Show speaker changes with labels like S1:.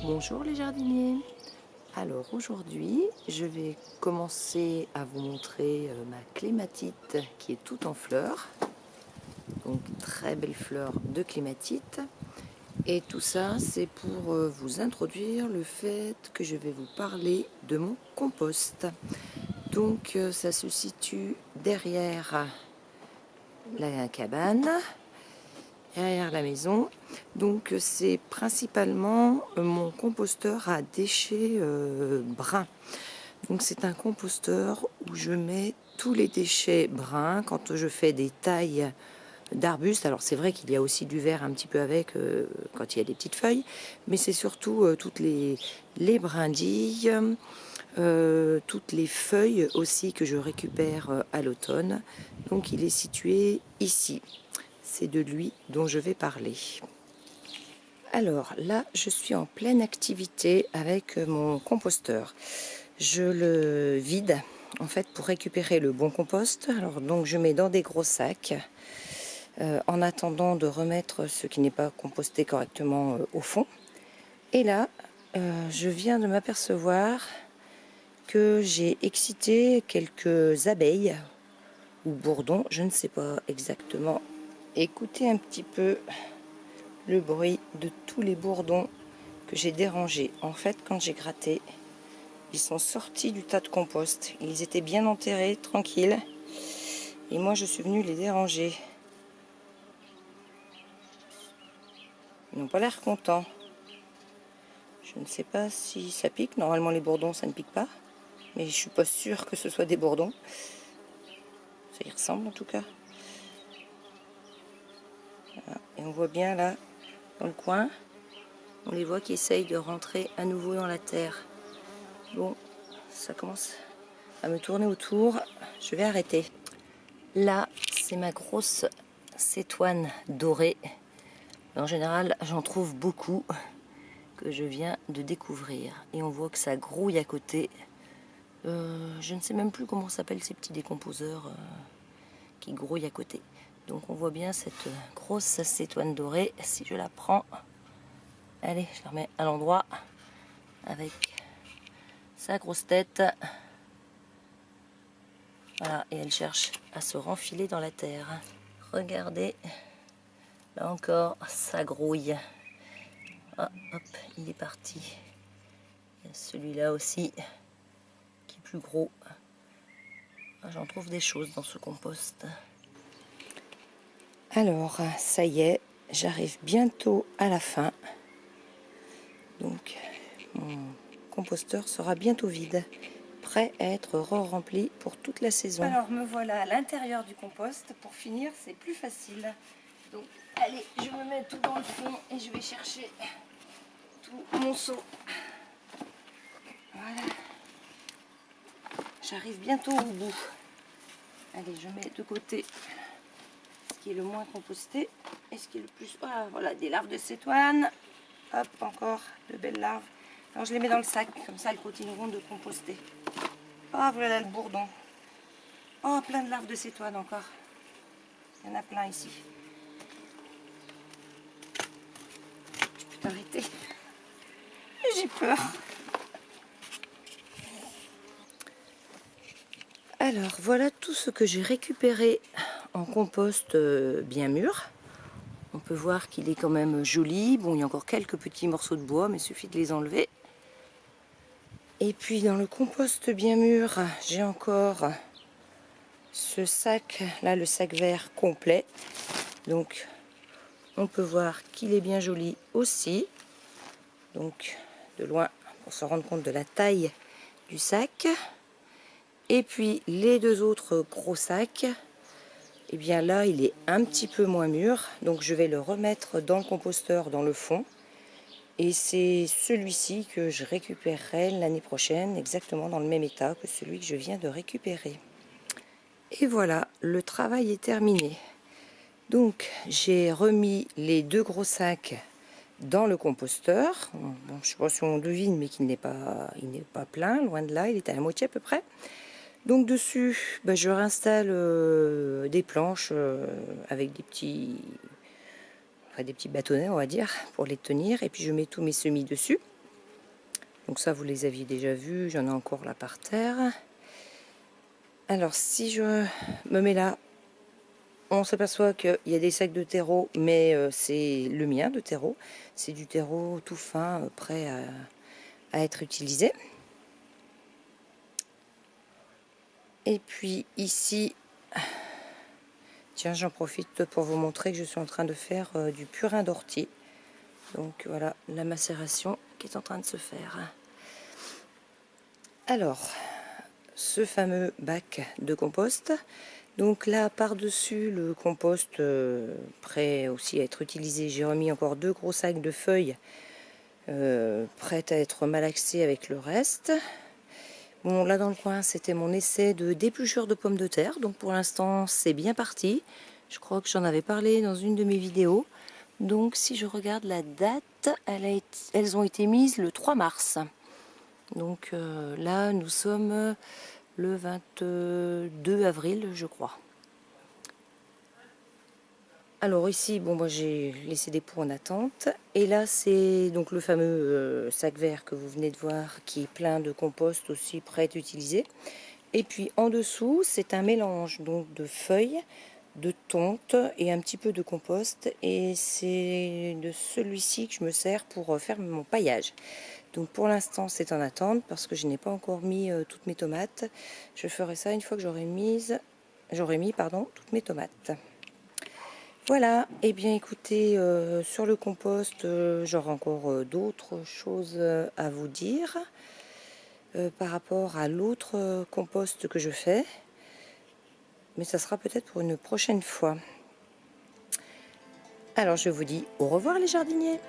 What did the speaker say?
S1: Bonjour les jardiniers. Alors aujourd'hui, je vais commencer à vous montrer ma clématite qui est toute en fleurs. Donc très belle fleur de clématite. Et tout ça, c'est pour vous introduire le fait que je vais vous parler de mon compost. Donc ça se situe derrière la cabane, derrière la maison. Donc c'est principalement mon composteur à déchets bruns. Donc c'est un composteur où je mets tous les déchets bruns quand je fais des tailles d'arbustes. Alors c'est vrai qu'il y a aussi du vert un petit peu avec quand il y a des petites feuilles, mais c'est surtout toutes les brindilles, toutes les feuilles aussi que je récupère à l'automne. Donc il est situé ici. C'est de lui dont je vais parler. Alors là, je suis en pleine activité avec mon composteur. Je le vide en fait pour récupérer le bon compost. Alors donc je mets dans des gros sacs en attendant de remettre ce qui n'est pas composté correctement au fond. Et là, je viens de m'apercevoir que j'ai excité quelques abeilles ou bourdons, je ne sais pas exactement. Écoutez un petit peu le bruit de tous les bourdons que j'ai dérangés. En fait, quand j'ai gratté, ils sont sortis du tas de compost. Ils étaient bien enterrés, tranquilles. Et moi, je suis venue les déranger. Ils n'ont pas l'air contents. Je ne sais pas si ça pique. Normalement, les bourdons, ça ne pique pas. Mais je suis pas sûre que ce soit des bourdons. Ça y ressemble en tout cas. Voilà. Et on voit bien là, dans le coin, on les voit qui essayent de rentrer à nouveau dans la terre. Bon, ça commence à me tourner autour. Je vais arrêter. Là, c'est ma grosse cétoine dorée. En général, j'en trouve beaucoup que je viens de découvrir. Et on voit que ça grouille à côté. Je ne sais même plus comment s'appellent ces petits décomposeurs qui grouillent à côté. Donc on voit bien cette grosse cétoine dorée. Si je la prends, allez, je la remets à l'endroit avec sa grosse tête. Voilà, et elle cherche à se renfiler dans la terre. Regardez, là encore, ça grouille. Ah, hop, il est parti. Il y a celui-là aussi, qui est plus gros. Ah, j'en trouve des choses dans ce compost. Alors, ça y est, j'arrive bientôt à la fin. Donc, mon composteur sera bientôt vide, prêt à être re-rempli pour toute la saison. Alors, me voilà à l'intérieur du compost. Pour finir, c'est plus facile. Donc, allez, je me mets tout dans le fond et je vais chercher tout mon seau. Voilà. J'arrive bientôt au bout. Allez, je mets de côté ce qui est le moins composté et ce qui est le plus... Ah, voilà, des larves de cétoine. Hop, encore de belles larves. Alors, je les mets dans le sac, comme ça, elles continueront de composter. Oh, voilà le bourdon. Oh, plein de larves de cétoine encore. Il y en a plein ici. Je peux t'arrêter. J'ai peur. Alors, voilà tout ce que j'ai récupéré en compost bien mûr. On peut voir qu'il est quand même joli. Bon, il y a encore quelques petits morceaux de bois, mais il suffit de les enlever. Et puis, dans le compost bien mûr, j'ai encore ce sac, là, le sac vert complet. Donc, on peut voir qu'il est bien joli aussi. Donc, de loin, pour se rendre compte de la taille du sac. Et puis, les deux autres gros sacs, et bien là, il est un petit peu moins mûr. Donc, je vais le remettre dans le composteur, dans le fond. Et c'est celui-ci que je récupérerai l'année prochaine, exactement dans le même état que celui que je viens de récupérer. Et voilà, le travail est terminé. Donc, j'ai remis les deux gros sacs dans le composteur. Bon, je ne sais pas si on devine, mais il n'est pas plein, loin de là, il est à la moitié à peu près. Donc dessus, je réinstalle des planches avec des petits bâtonnets, on va dire, pour les tenir. Et puis je mets tous mes semis dessus. Donc ça, vous les aviez déjà vus, j'en ai encore là par terre. Alors si je me mets là, on s'aperçoit qu'il y a des sacs de terreau, mais c'est le mien de terreau. C'est du terreau tout fin, prêt à être utilisé. Et puis ici, tiens, j'en profite pour vous montrer que je suis en train de faire du purin d'ortie. Donc voilà la macération qui est en train de se faire. Alors, ce fameux bac de compost. Donc là, par-dessus le compost prêt aussi à être utilisé, j'ai remis encore 2 gros sacs de feuilles prêtes à être malaxées avec le reste. Bon, là dans le coin, c'était mon essai de d'épluchure de pommes de terre. Donc pour l'instant, c'est bien parti. Je crois que j'en avais parlé dans une de mes vidéos. Donc si je regarde la date, elles ont été mises le 3 mars. Donc là, nous sommes le 22 avril, je crois. Alors ici, bon, moi j'ai laissé des pots en attente. Et là, c'est donc le fameux sac vert que vous venez de voir, qui est plein de compost aussi prêt à être utilisé. Et puis en dessous, c'est un mélange donc de feuilles, de tonte et un petit peu de compost. Et c'est de celui-ci que je me sers pour faire mon paillage. Donc pour l'instant, c'est en attente parce que je n'ai pas encore mis toutes mes tomates. Je ferai ça une fois que j'aurai mis toutes mes tomates. Voilà, et eh bien écoutez, sur le compost, j'aurai encore d'autres choses à vous dire par rapport à l'autre compost que je fais, mais ça sera peut-être pour une prochaine fois. Alors je vous dis au revoir les jardiniers.